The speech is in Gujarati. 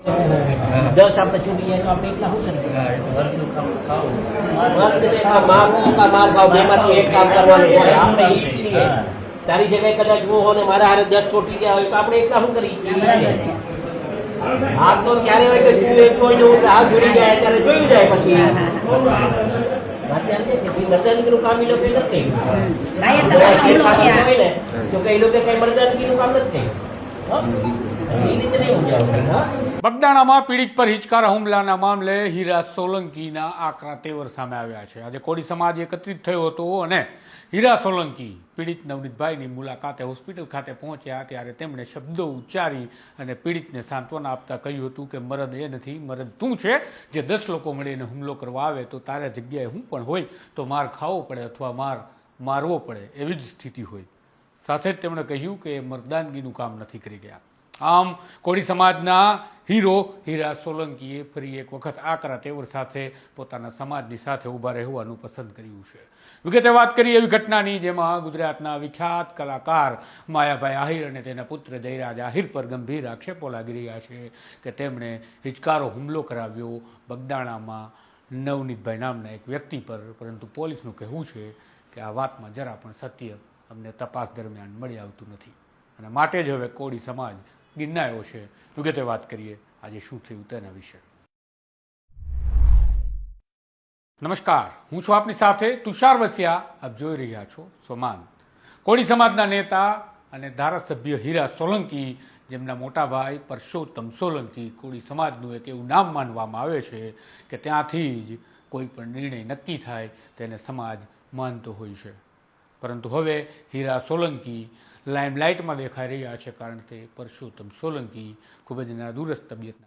10 આપણે ચૂકી જાય તો આપણે એટલા શું કરીએ? વર્ગનું કામ ખાવું, વર્ગને માર ખાવ, બેમાંથી એક કામ કરવાનું હોય. આપણે ઈ જ છીએ. તારી જગ્યાએ કદાચ હું હો ને મારા હારે 10 ચોટી ગયા હોય તો આપણે એકલા શું કરીએ? હાથ તો ક્યારે હોય કે તું એક કોઈ ને હું હાથ જોડી જાય ત્યારે જોયું જાય પછી મર્દાનગીનું કામ એ લોકો નથી તો કે એ લોકો કઈ મર્દાનગીનું કામ નથી થયું. એ રીતે નહીં સમજાવ. બગદાણામાં પીડિત પર હિચકારા હુમલાના મામલે હીરા સોલંકીના આકરા તેવર સામે આવ્યા છે. આજે કોળી સમાજ એકત્રિત થયો હતો અને હીરા સોલંકી પીડિત નવનીતભાઈની મુલાકાતે હોસ્પિટલ ખાતે પહોંચ્યા ત્યારે તેમણે શબ્દો ઉચ્ચારી અને પીડિતને સાંત્વના આપતા કહ્યું હતું કે મરદ એ નથી, મરદ તું છે જે 10 લોકો મળીને હુમલો કરવા આવે તો તારા જગ્યાએ હું પણ હોય તો માર ખાવો પડે અથવા મારવો પડે એવી જ સ્થિતિ હોય. સાથે જ તેમણે કહ્યું કે મર્દાનગીનું કામ નથી કરી ગયા. આમ કોળી સમાજના હીરો હીરા સોલંકીએ ફરી એક વખત આકરા તેવર સાથે પોતાના સમાજની સાથે ઊભા રહેવાનું પસંદ કર્યું છે. વિગતે વાત કરીએ એવી ઘટનાની જેમાં ગુજરાતના વિખ્યાત કલાકાર માયાભાઈ આહિર અને તેના પુત્ર જયરાજ આહિર પર ગંભીર આક્ષેપો લાગી રહ્યા છે કે તેમણે હિચકારો હુમલો કરાવ્યો બગદાણામાં નવનીતભાઈ નામના એક વ્યક્તિ પર, પરંતુ પોલીસનું કહેવું છે કે આ વાતમાં જરા પણ સત્ય અમને તપાસ દરમિયાન મળી આવતું નથી અને માટે જ હવે કોળી સમાજ ગિરનાયો છે. વિગતે વાત કરીએ આજે શું થયું તેના વિશે. નમસ્કાર, હું છું આપની સાથે તુષાર વસિયા. આપ જોઈ રહ્યા છો સોમાન. કોળી સમાજના નેતા અને ધારાસભ્ય હીરા સોલંકી, જેમના મોટા ભાઈ પરસોત્તમ સોલંકી કોળી સમાજનું એક એવું નામ માનવામાં આવે છે કે ત્યાંથી જ કોઈ પણ નિર્ણય નક્કી થાય તેને સમાજ માનતો હોય છે. પરંતુ હવે હીરા સોલંકી લાઇમલાઇટમાં દેખાઈ રહ્યા છે કારણ કે પરસોત્તમ સોલંકી ખૂબ જ નાદુરસ્ત તબિયતના